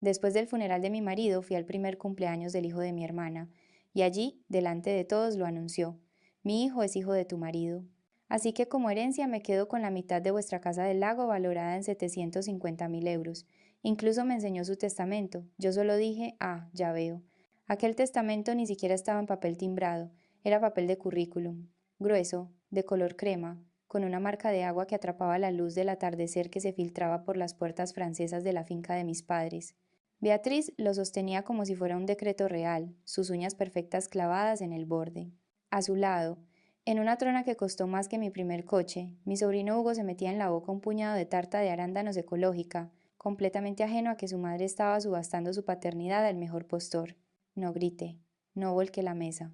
Después del funeral de mi marido fui al primer cumpleaños del hijo de mi hermana, y allí, delante de todos, lo anunció. Mi hijo es hijo de tu marido. Así que como herencia me quedo con la mitad de vuestra casa del lago valorada en 750.000 euros. Incluso me enseñó su testamento. Yo solo dije, ah, ya veo. Aquel testamento ni siquiera estaba en papel timbrado, era papel de currículum, grueso, de color crema, con una marca de agua que atrapaba la luz del atardecer que se filtraba por las puertas francesas de la finca de mis padres. Beatriz lo sostenía como si fuera un decreto real, sus uñas perfectas clavadas en el borde. A su lado, en una trona que costó más que mi primer coche, mi sobrino Hugo se metía en la boca un puñado de tarta de arándanos ecológica, completamente ajeno a que su madre estaba subastando su paternidad al mejor postor. No grité, no volqué la mesa.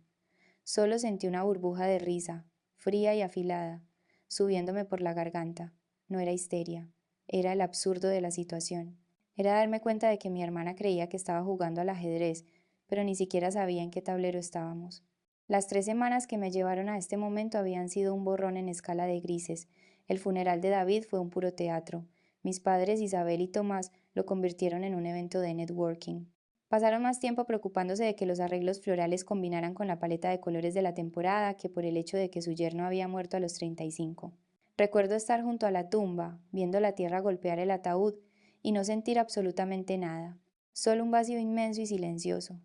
Solo sentí una burbuja de risa, fría y afilada, subiéndome por la garganta. No era histeria, era el absurdo de la situación. Era darme cuenta de que mi hermana creía que estaba jugando al ajedrez, pero ni siquiera sabía en qué tablero estábamos. Las 3 semanas que me llevaron a este momento habían sido un borrón en escala de grises. El funeral de David fue un puro teatro. Mis padres, Isabel y Tomás, lo convirtieron en un evento de networking. Pasaron más tiempo preocupándose de que los arreglos florales combinaran con la paleta de colores de la temporada que por el hecho de que su yerno había muerto a los 35. Recuerdo estar junto a la tumba, viendo la tierra golpear el ataúd y no sentir absolutamente nada, solo un vacío inmenso y silencioso.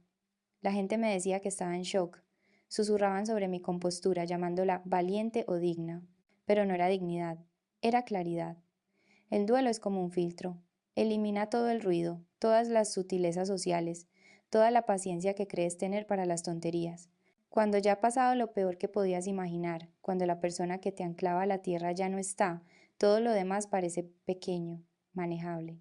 La gente me decía que estaba en shock, susurraban sobre mi compostura llamándola valiente o digna, pero no era dignidad, era claridad. El duelo es como un filtro. Elimina todo el ruido, todas las sutilezas sociales, toda la paciencia que crees tener para las tonterías. Cuando ya ha pasado lo peor que podías imaginar, cuando la persona que te anclaba a la tierra ya no está, todo lo demás parece pequeño, manejable.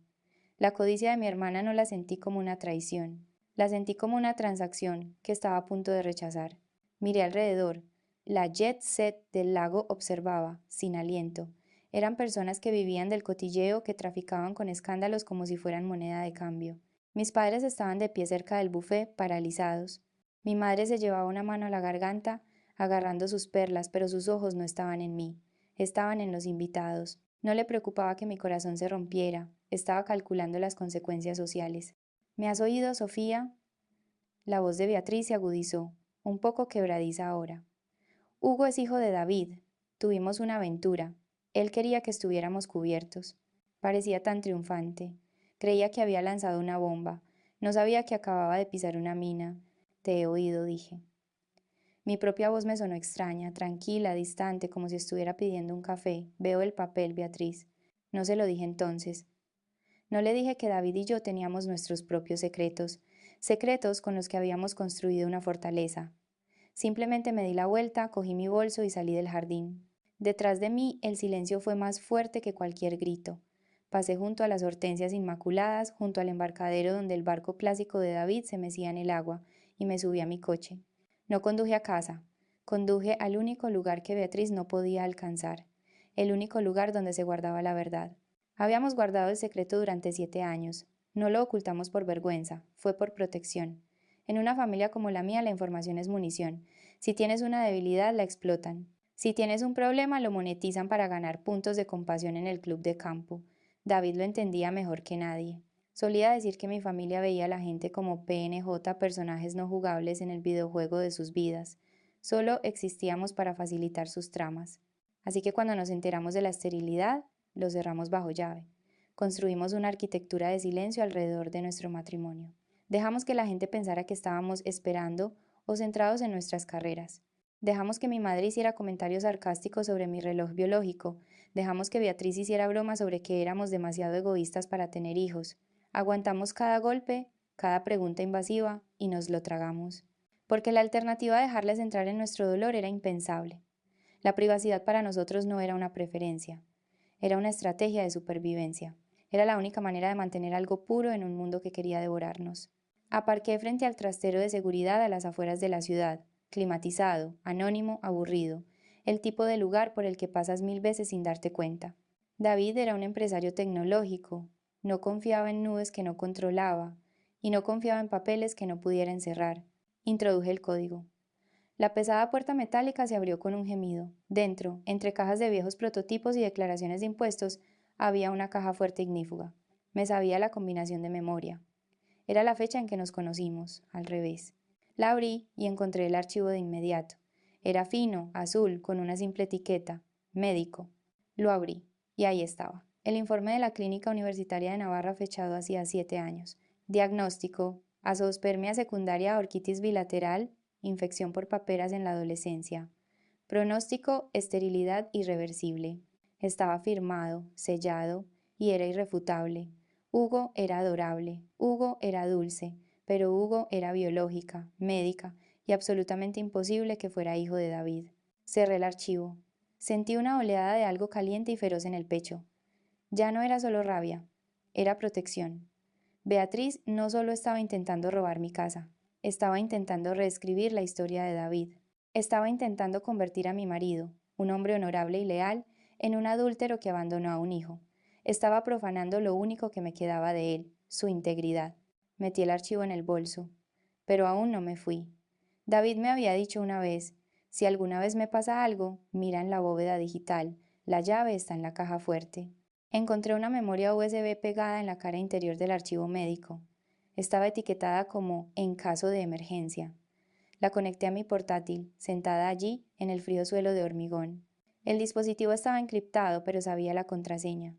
La codicia de mi hermana no la sentí como una traición, la sentí como una transacción que estaba a punto de rechazar. Miré alrededor. La jet set del lago observaba, sin aliento. Eran personas que vivían del cotilleo, que traficaban con escándalos como si fueran moneda de cambio. Mis padres estaban de pie cerca del buffet, paralizados. Mi madre se llevaba una mano a la garganta, agarrando sus perlas, pero sus ojos no estaban en mí, estaban en los invitados. No le preocupaba que mi corazón se rompiera, estaba calculando las consecuencias sociales. ¿Me has oído, Sofía? La voz de Beatriz se agudizó, un poco quebradiza ahora. Hugo es hijo de David. Tuvimos una aventura. Él quería que estuviéramos cubiertos. Parecía tan triunfante. Creía que había lanzado una bomba. No sabía que acababa de pisar una mina. Te he oído, dije. Mi propia voz me sonó extraña, tranquila, distante, como si estuviera pidiendo un café. Veo el papel, Beatriz. No se lo dije entonces. No le dije que David y yo teníamos nuestros propios secretos, secretos con los que habíamos construido una fortaleza. Simplemente me di la vuelta, cogí mi bolso y salí del jardín. Detrás de mí el silencio fue más fuerte que cualquier grito. Pasé junto a las hortensias inmaculadas, junto al embarcadero donde el barco clásico de David se mecía en el agua, y me subí a mi coche. No conduje a casa, conduje al único lugar que Beatriz no podía alcanzar, el único lugar donde se guardaba la verdad. Habíamos guardado el secreto durante 7 años. No lo ocultamos por vergüenza, fue por protección. En una familia como la mía la información es munición. Si tienes una debilidad, la explotan. Si tienes un problema, lo monetizan para ganar puntos de compasión en el club de campo. David lo entendía mejor que nadie. Solía decir que mi familia veía a la gente como PNJ, personajes no jugables en el videojuego de sus vidas. Solo existíamos para facilitar sus tramas. Así que cuando nos enteramos de la esterilidad, lo cerramos bajo llave. Construimos una arquitectura de silencio alrededor de nuestro matrimonio. Dejamos que la gente pensara que estábamos esperando o centrados en nuestras carreras. Dejamos que mi madre hiciera comentarios sarcásticos sobre mi reloj biológico. Dejamos que Beatriz hiciera bromas sobre que éramos demasiado egoístas para tener hijos. Aguantamos cada golpe, cada pregunta invasiva y nos lo tragamos. Porque la alternativa de dejarles entrar en nuestro dolor era impensable. La privacidad para nosotros no era una preferencia, era una estrategia de supervivencia. Era la única manera de mantener algo puro en un mundo que quería devorarnos. Aparqué frente al trastero de seguridad a las afueras de la ciudad, climatizado, anónimo, aburrido, el tipo de lugar por el que pasas 1000 veces sin darte cuenta. David era un empresario tecnológico, no confiaba en nubes que no controlaba, y no confiaba en papeles que no pudiera encerrar. Introduje el código. La pesada puerta metálica se abrió con un gemido. Dentro, entre cajas de viejos prototipos y declaraciones de impuestos, había una caja fuerte ignífuga. Me sabía la combinación de memoria. Era la fecha en que nos conocimos, al revés. La abrí y encontré el archivo de inmediato. Era fino, azul, con una simple etiqueta, médico. Lo abrí, y ahí estaba. El informe de la Clínica Universitaria de Navarra fechado hacía 7 años. Diagnóstico, azoospermia secundaria a orquitis bilateral, infección por paperas en la adolescencia. Pronóstico, esterilidad irreversible. Estaba firmado, sellado, y era irrefutable. Hugo era adorable, Hugo era dulce, pero Hugo era biológica, médica, y absolutamente imposible que fuera hijo de David. Cerré el archivo. Sentí una oleada de algo caliente y feroz en el pecho. Ya no era solo rabia, era protección. Beatriz no solo estaba intentando robar mi casa, estaba intentando reescribir la historia de David. Estaba intentando convertir a mi marido, un hombre honorable y leal, en un adúltero que abandonó a un hijo. Estaba profanando lo único que me quedaba de él, su integridad. Metí el archivo en el bolso, pero aún no me fui. David me había dicho una vez, si alguna vez me pasa algo, mira en la bóveda digital, la llave está en la caja fuerte. Encontré una memoria USB pegada en la cara interior del archivo médico. Estaba etiquetada como en caso de emergencia. La conecté a mi portátil, sentada allí en el frío suelo de hormigón. El dispositivo estaba encriptado, pero sabía la contraseña.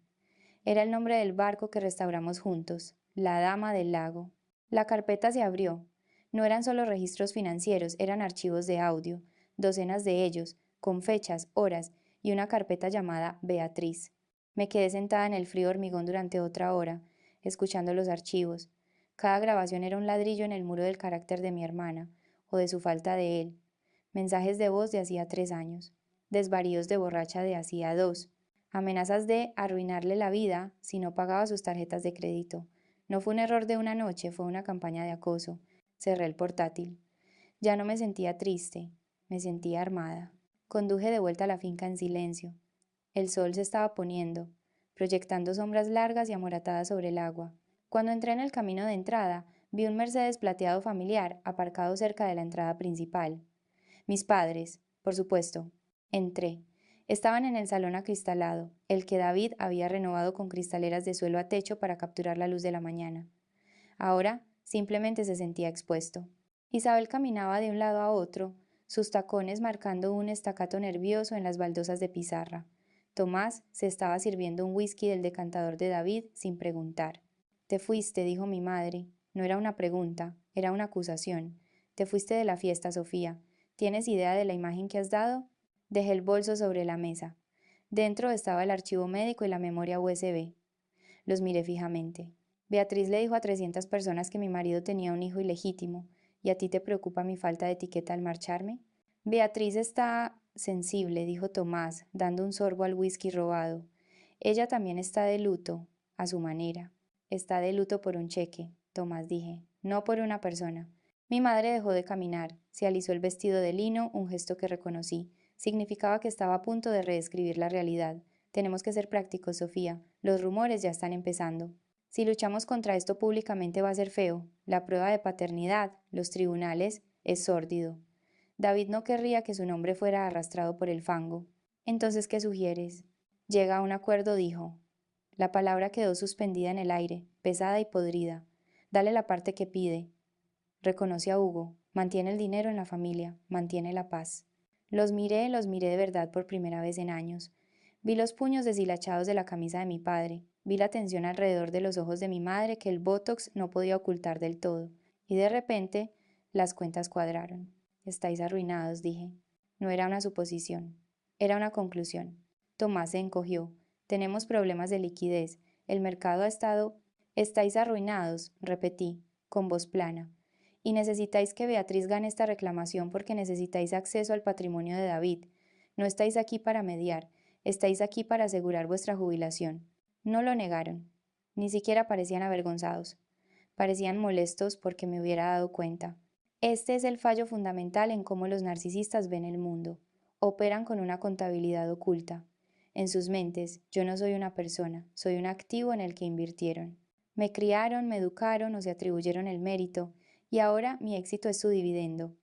Era el nombre del barco que restauramos juntos, la Dama del Lago. La carpeta se abrió. No eran solo registros financieros, eran archivos de audio, docenas de ellos, con fechas, horas y una carpeta llamada Beatriz. Me quedé sentada en el frío hormigón durante otra hora, escuchando los archivos. Cada grabación era un ladrillo en el muro del carácter de mi hermana, o de su falta de él. Mensajes de voz de hacía 3 años. Desvaríos de borracha de hacía 2. Amenazas de arruinarle la vida si no pagaba sus tarjetas de crédito. No fue un error de una noche, fue una campaña de acoso. Cerré el portátil. Ya no me sentía triste, me sentía armada. Conduje de vuelta a la finca en silencio. El sol se estaba poniendo, proyectando sombras largas y amoratadas sobre el agua. Cuando entré en el camino de entrada, vi un Mercedes plateado familiar aparcado cerca de la entrada principal. Mis padres, por supuesto. Entré. Estaban en el salón acristalado, el que David había renovado con cristaleras de suelo a techo para capturar la luz de la mañana. Ahora simplemente se sentía expuesto. Isabel caminaba de un lado a otro, sus tacones marcando un estacato nervioso en las baldosas de pizarra. Tomás se estaba sirviendo un whisky del decantador de David sin preguntar. Te fuiste, dijo mi madre. No era una pregunta, era una acusación. Te fuiste de la fiesta, Sofía. ¿Tienes idea de la imagen que has dado? Dejé el bolso sobre la mesa. Dentro estaba el archivo médico y la memoria USB. Los miré fijamente. Beatriz le dijo a 300 personas que mi marido tenía un hijo ilegítimo. ¿Y a ti te preocupa mi falta de etiqueta al marcharme? Beatriz está sensible, dijo Tomás, dando un sorbo al whisky robado. Ella también está de luto, a su manera. Está de luto por un cheque, Tomás dije, no por una persona. Mi madre dejó de caminar, se alisó el vestido de lino, un gesto que reconocí. Significaba que estaba a punto de reescribir la realidad. Tenemos que ser prácticos, Sofía. Los rumores ya están empezando. Si luchamos contra esto públicamente va a ser feo. La prueba de paternidad, los tribunales, es sórdido. David no querría que su nombre fuera arrastrado por el fango. Entonces, ¿qué sugieres? Llega a un acuerdo, dijo. La palabra quedó suspendida en el aire, pesada y podrida. Dale la parte que pide. Reconoce a Hugo. Mantiene el dinero en la familia. Mantiene la paz. Los miré de verdad por primera vez en años. Vi los puños deshilachados de la camisa de mi padre. Vi la tensión alrededor de los ojos de mi madre que el botox no podía ocultar del todo. Y de repente, las cuentas cuadraron. Estáis arruinados, dije. No era una suposición. Era una conclusión. Tomás se encogió. Tenemos problemas de liquidez. El mercado ha estado... Estáis arruinados, repetí, con voz plana. Y necesitáis que Beatriz gane esta reclamación porque necesitáis acceso al patrimonio de David. No estáis aquí para mediar, estáis aquí para asegurar vuestra jubilación. No lo negaron. Ni siquiera parecían avergonzados. Parecían molestos porque me hubiera dado cuenta. Este es el fallo fundamental en cómo los narcisistas ven el mundo. Operan con una contabilidad oculta. En sus mentes, yo no soy una persona, soy un activo en el que invirtieron. Me criaron, me educaron o se atribuyeron el mérito, y ahora mi éxito es su dividendo.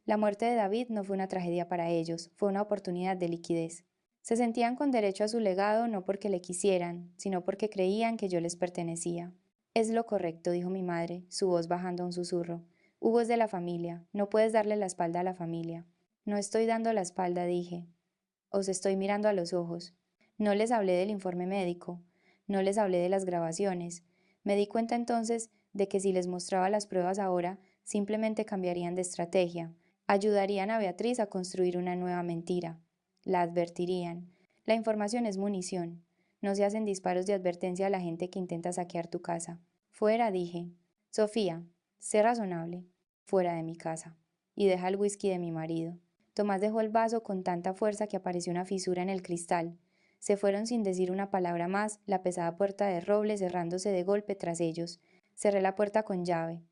La muerte de David no fue una tragedia para ellos, fue una oportunidad de liquidez. Se sentían con derecho a su legado no porque le quisieran, sino porque creían que yo les pertenecía. Es lo correcto, dijo mi madre, su voz bajando a un susurro. Hugo es de la familia, no puedes darle la espalda a la familia. No estoy dando la espalda, dije. Os estoy mirando a los ojos. No les hablé del informe médico, no les hablé de las grabaciones. Me di cuenta entonces de que si les mostraba las pruebas ahora, simplemente cambiarían de estrategia, ayudarían a Beatriz a construir una nueva mentira. La advertirían. La información es munición. No se hacen disparos de advertencia a la gente que intenta saquear tu casa. Fuera, dije. Sofía, sé razonable. Fuera de mi casa. Y deja el whisky de mi marido. Tomás dejó el vaso con tanta fuerza que apareció una fisura en el cristal. Se fueron sin decir una palabra más, la pesada puerta de roble cerrándose de golpe tras ellos. Cerré la puerta con llave.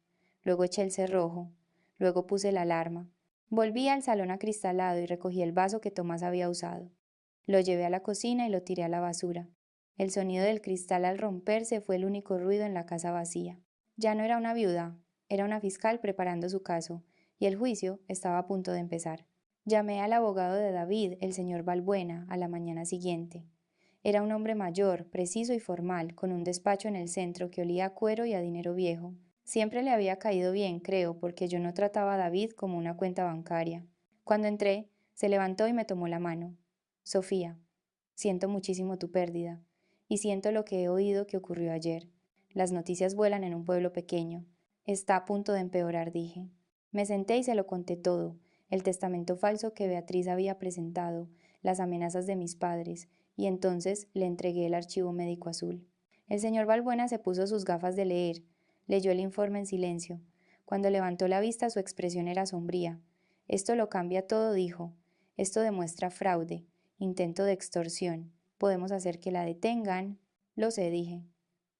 Luego eché el cerrojo. Luego puse la alarma. Volví al salón acristalado y recogí el vaso que Tomás había usado. Lo llevé a la cocina y lo tiré a la basura. El sonido del cristal al romperse fue el único ruido en la casa vacía. Ya no era una viuda, era una fiscal preparando su caso, y el juicio estaba a punto de empezar. Llamé al abogado de David, el señor Balbuena, a la mañana siguiente. Era un hombre mayor, preciso y formal, con un despacho en el centro que olía a cuero y a dinero viejo. Siempre le había caído bien, creo, porque yo no trataba a David como una cuenta bancaria. Cuando entré, se levantó y me tomó la mano. Sofía, siento muchísimo tu pérdida, y siento lo que he oído que ocurrió ayer. Las noticias vuelan en un pueblo pequeño. Está a punto de empeorar, dije. Me senté y se lo conté todo, el testamento falso que Beatriz había presentado, las amenazas de mis padres, y entonces le entregué el archivo médico azul. El señor Balbuena se puso sus gafas de leer, leyó el informe en silencio. Cuando levantó la vista su expresión era sombría. Esto lo cambia todo, dijo. Esto demuestra fraude, intento de extorsión. Podemos hacer que la detengan. Lo sé, dije.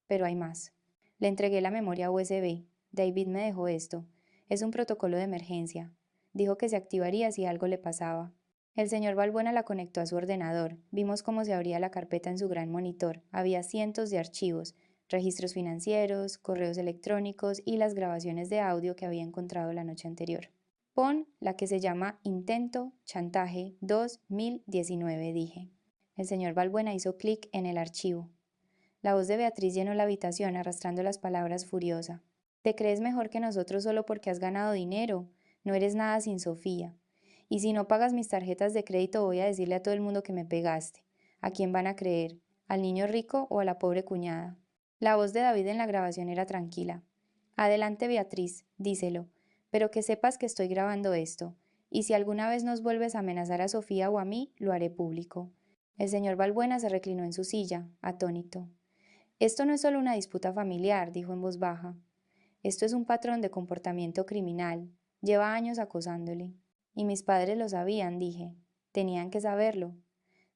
Pero hay más. Le entregué la memoria USB. David me dejó esto. Es un protocolo de emergencia. Dijo que se activaría si algo le pasaba. El señor Balbuena la conectó a su ordenador. Vimos cómo se abría la carpeta en su gran monitor. Había cientos de archivos, registros financieros, correos electrónicos y las grabaciones de audio que había encontrado la noche anterior. Pon la que se llama Intento Chantaje 2019, dije. El señor Balbuena hizo clic en el archivo. La voz de Beatriz llenó la habitación arrastrando las palabras furiosa. Te crees mejor que nosotros solo porque has ganado dinero. No eres nada sin Sofía. Y si no pagas mis tarjetas de crédito voy a decirle a todo el mundo que me pegaste. ¿A quién van a creer? ¿Al niño rico o a la pobre cuñada? La voz de David en la grabación era tranquila. Adelante, Beatriz, díselo, pero que sepas que estoy grabando esto, y si alguna vez nos vuelves a amenazar a Sofía o a mí, lo haré público. El señor Balbuena se reclinó en su silla, atónito. Esto no es solo una disputa familiar, dijo en voz baja. Esto es un patrón de comportamiento criminal. Lleva años acosándole. Y mis padres lo sabían, dije. Tenían que saberlo.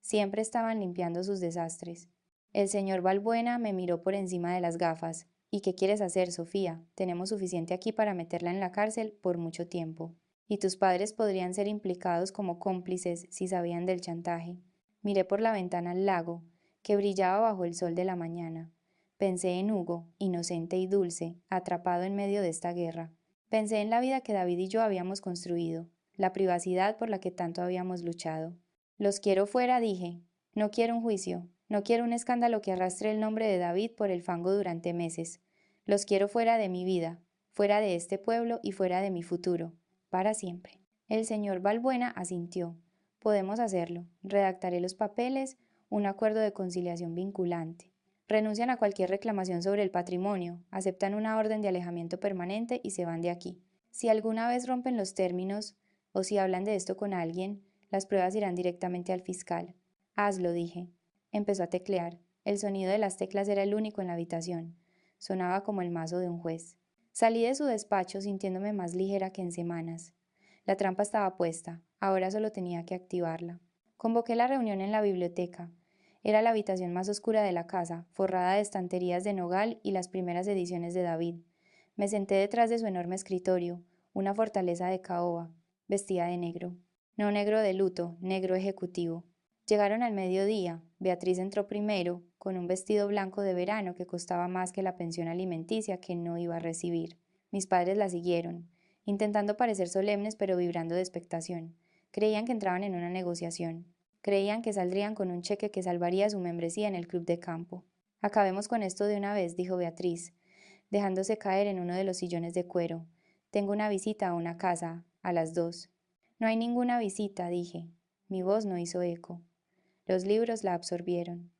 Siempre estaban limpiando sus desastres. El señor Balbuena me miró por encima de las gafas. ¿Y qué quieres hacer, Sofía? Tenemos suficiente aquí para meterla en la cárcel por mucho tiempo. Y tus padres podrían ser implicados como cómplices si sabían del chantaje. Miré por la ventana al lago, que brillaba bajo el sol de la mañana. Pensé en Hugo, inocente y dulce, atrapado en medio de esta guerra. Pensé en la vida que David y yo habíamos construido, la privacidad por la que tanto habíamos luchado. Los quiero fuera, dije. No quiero un juicio, no quiero un escándalo que arrastre el nombre de David por el fango durante meses. Los quiero fuera de mi vida, fuera de este pueblo y fuera de mi futuro, para siempre. El señor Balbuena asintió. Podemos hacerlo. Redactaré los papeles, un acuerdo de conciliación vinculante. Renuncian a cualquier reclamación sobre el patrimonio, aceptan una orden de alejamiento permanente y se van de aquí. Si alguna vez rompen los términos, o si hablan de esto con alguien, las pruebas irán directamente al fiscal. Hazlo, dije. Empezó a teclear. El sonido de las teclas era el único en la habitación. Sonaba como el mazo de un juez. Salí de su despacho sintiéndome más ligera que en semanas. La trampa estaba puesta, ahora solo tenía que activarla. Convoqué la reunión en la biblioteca. Era la habitación más oscura de la casa, forrada de estanterías de nogal y las primeras ediciones de David. Me senté detrás de su enorme escritorio, una fortaleza de caoba, vestida de negro. No negro de luto, negro ejecutivo. Llegaron al mediodía. Beatriz entró primero, con un vestido blanco de verano que costaba más que la pensión alimenticia que no iba a recibir. Mis padres la siguieron, intentando parecer solemnes pero vibrando de expectación. Creían que entraban en una negociación. Creían que saldrían con un cheque que salvaría su membresía en el club de campo. Acabemos con esto de una vez, dijo Beatriz. dejándose caer en uno de los sillones de cuero. Tengo una visita a una casa, a las 2. No hay ninguna visita, dije. Mi voz no hizo eco. Los libros la absorbieron.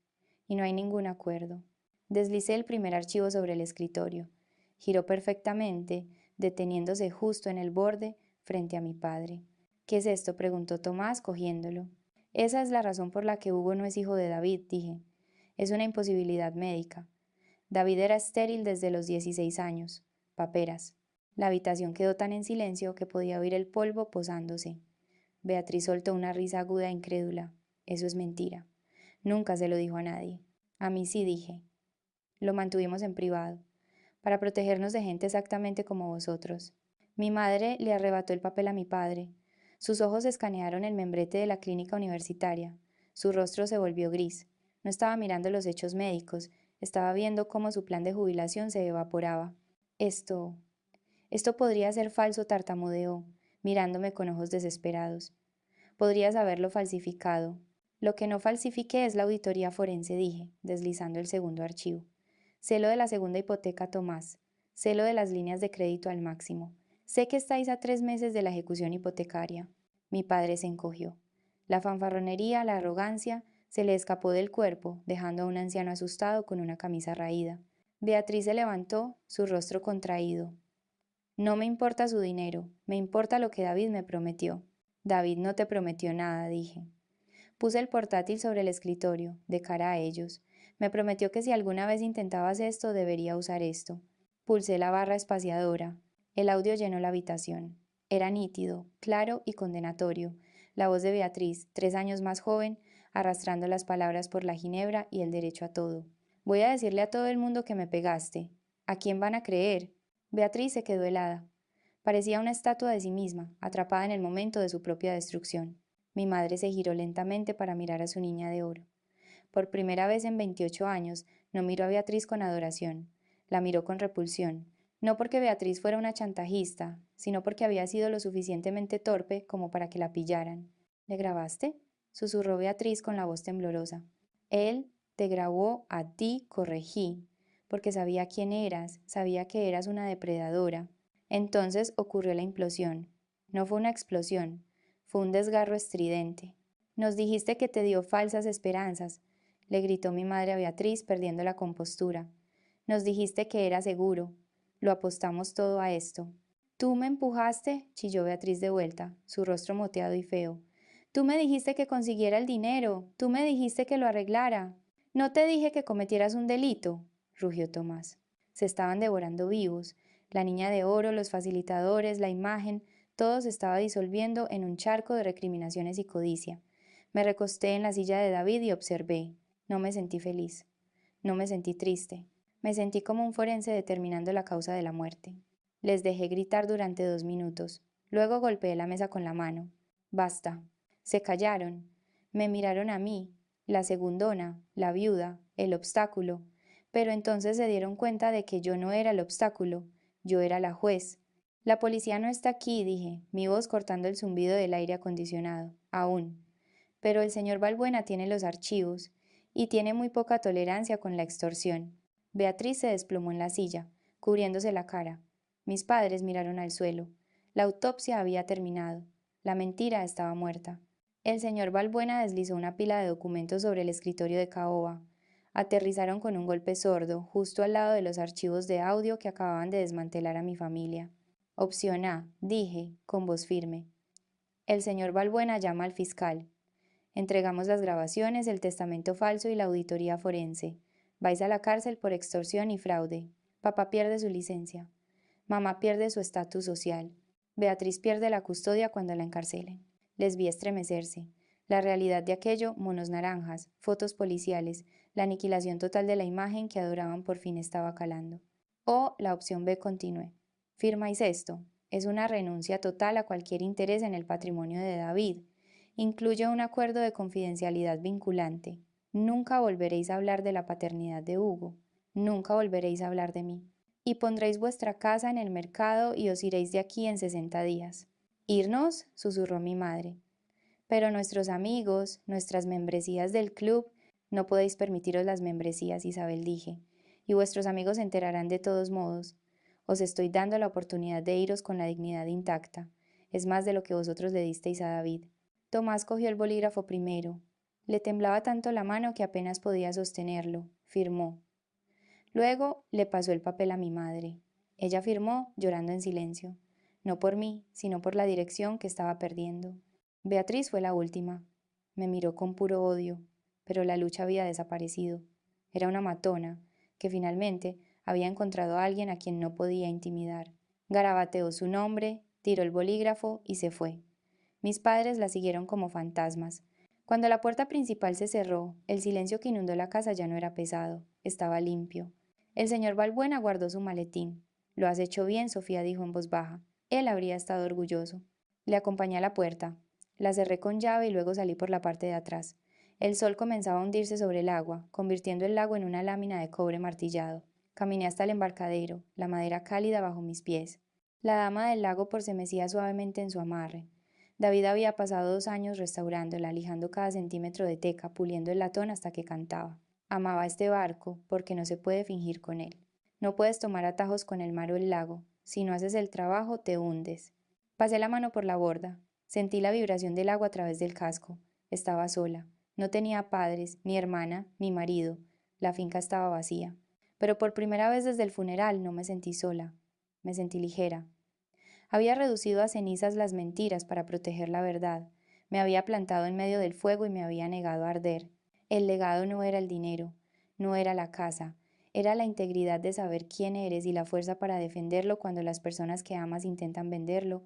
Y no hay ningún acuerdo. Deslicé el primer archivo sobre el escritorio. Giró perfectamente, deteniéndose justo en el borde, frente a mi padre. ¿Qué es esto?, preguntó Tomás, cogiéndolo. Esa es la razón por la que Hugo no es hijo de David, dije. Es una imposibilidad médica. David era estéril desde los 16 años. Paperas. La habitación quedó tan en silencio que podía oír el polvo posándose. Beatriz soltó una risa aguda e incrédula. Eso es mentira. Nunca se lo dijo a nadie. A mí sí, dije. Lo mantuvimos en privado, para protegernos de gente exactamente como vosotros. Mi madre le arrebató el papel a mi padre. Sus ojos escanearon el membrete de la clínica universitaria. Su rostro se volvió gris. No estaba mirando los hechos médicos, estaba viendo cómo su plan de jubilación se evaporaba. Esto podría ser falso, tartamudeó, mirándome con ojos desesperados. Podrías haberlo falsificado. Lo que no falsifiqué es la auditoría forense, dije, deslizando el segundo archivo. Sé lo de la segunda hipoteca, Tomás. Sé lo de las líneas de crédito al máximo. Sé que estáis a 3 meses de la ejecución hipotecaria. Mi padre se encogió. La fanfarronería, la arrogancia, se le escapó del cuerpo, dejando a un anciano asustado con una camisa raída. Beatriz se levantó, su rostro contraído. No me importa su dinero, me importa lo que David me prometió. David no te prometió nada, dije. Puse el portátil sobre el escritorio, de cara a ellos. Me prometió que si alguna vez intentabas esto, debería usar esto. Pulsé la barra espaciadora. El audio llenó la habitación. Era nítido, claro y condenatorio. La voz de Beatriz, 3 años más joven, arrastrando las palabras por la ginebra y el derecho a todo. Voy a decirle a todo el mundo que me pegaste. ¿A quién van a creer? Beatriz se quedó helada. Parecía una estatua de sí misma, atrapada en el momento de su propia destrucción. Mi madre se giró lentamente para mirar a su niña de oro. Por primera vez en 28 años, no miró a Beatriz con adoración, la miró con repulsión, no porque Beatriz fuera una chantajista, sino porque había sido lo suficientemente torpe como para que la pillaran. ¿Le grabaste?, susurró Beatriz con la voz temblorosa. Él te grabó a ti, corregí, porque sabía quién eras, sabía que eras una depredadora. Entonces ocurrió la implosión. No fue una explosión, fue un desgarro estridente. Nos dijiste que te dio falsas esperanzas, le gritó mi madre a Beatriz, perdiendo la compostura. Nos dijiste que era seguro. Lo apostamos todo a esto. Tú me empujaste, chilló Beatriz de vuelta, su rostro moteado y feo. Tú me dijiste que consiguiera el dinero, tú me dijiste que lo arreglara. No te dije que cometieras un delito, rugió Tomás. Se estaban devorando vivos. La niña de oro, los facilitadores, la imagen, todo se estaba disolviendo en un charco de recriminaciones y codicia. Me recosté en la silla de David y observé. No me sentí feliz. No me sentí triste. Me sentí como un forense determinando la causa de la muerte. Les dejé gritar durante 2 minutos. Luego golpeé la mesa con la mano. Basta. Se callaron. Me miraron a mí, la segundona, la viuda, el obstáculo. Pero entonces se dieron cuenta de que yo no era el obstáculo, yo era la juez. La policía no está aquí, dije, mi voz cortando el zumbido del aire acondicionado. Aún. Pero el señor Balbuena tiene los archivos y tiene muy poca tolerancia con la extorsión. Beatriz se desplomó en la silla, cubriéndose la cara. Mis padres miraron al suelo. La autopsia había terminado. La mentira estaba muerta. El señor Balbuena deslizó una pila de documentos sobre el escritorio de Caoba. Aterrizaron con un golpe sordo, justo al lado de los archivos de audio que acababan de desmantelar a mi familia. Opción A, dije, con voz firme. El señor Balbuena llama al fiscal. Entregamos las grabaciones, el testamento falso y la auditoría forense. Vais a la cárcel por extorsión y fraude. Papá pierde su licencia. Mamá pierde su estatus social. Beatriz pierde la custodia cuando la encarcelen. Les vi estremecerse. La realidad de aquello, monos naranjas, fotos policiales, la aniquilación total de la imagen que adoraban por fin estaba calando. O la opción B, continué. ¿Firmáis esto? Es una renuncia total a cualquier interés en el patrimonio de David. Incluye un acuerdo de confidencialidad vinculante. Nunca volveréis a hablar de la paternidad de Hugo. Nunca volveréis a hablar de mí. Y pondréis vuestra casa en el mercado y os iréis de aquí en 60 días. ¿Irnos?, susurró mi madre. Pero nuestros amigos, nuestras membresías del club, no podéis permitiros las membresías, Isabel, dije. y vuestros amigos se enterarán de todos modos. Os estoy dando la oportunidad de iros con la dignidad intacta. Es más de lo que vosotros le disteis a David. Tomás cogió el bolígrafo primero. Le temblaba tanto la mano que apenas podía sostenerlo. Firmó. Luego le pasó el papel a mi madre. Ella firmó, llorando en silencio. No por mí, sino por la dirección que estaba perdiendo. Beatriz fue la última. Me miró con puro odio, pero la lucha había desaparecido. Era una matona, que finalmente había encontrado a alguien a quien no podía intimidar. Garabateó su nombre, tiró el bolígrafo y se fue. Mis padres la siguieron como fantasmas. Cuando la puerta principal se cerró, el silencio que inundó la casa ya no era pesado, estaba limpio. El señor Balbuena guardó su maletín. Lo has hecho bien, Sofía dijo en voz baja. Él habría estado orgulloso. Le acompañé a la puerta. La cerré con llave y luego salí por la parte de atrás. El sol comenzaba a hundirse sobre el agua, convirtiendo el lago en una lámina de cobre martillado. Caminé hasta el embarcadero, la madera cálida bajo mis pies. La dama del lago porcemecía suavemente en su amarre. David había pasado 2 años restaurándola, lijando cada centímetro de teca, puliendo el latón hasta que cantaba. Amaba este barco, porque no se puede fingir con él. No puedes tomar atajos con el mar o el lago. Si no haces el trabajo, te hundes. Pasé la mano por la borda. Sentí la vibración del agua a través del casco. Estaba sola. No tenía padres, ni hermana, ni marido. La finca estaba vacía. Pero por primera vez desde el funeral no me sentí sola. Me sentí ligera. Había reducido a cenizas las mentiras para proteger la verdad. Me había plantado en medio del fuego y me había negado a arder. El legado no era el dinero, no era la casa, era la integridad de saber quién eres y la fuerza para defenderlo cuando las personas que amas intentan venderlo,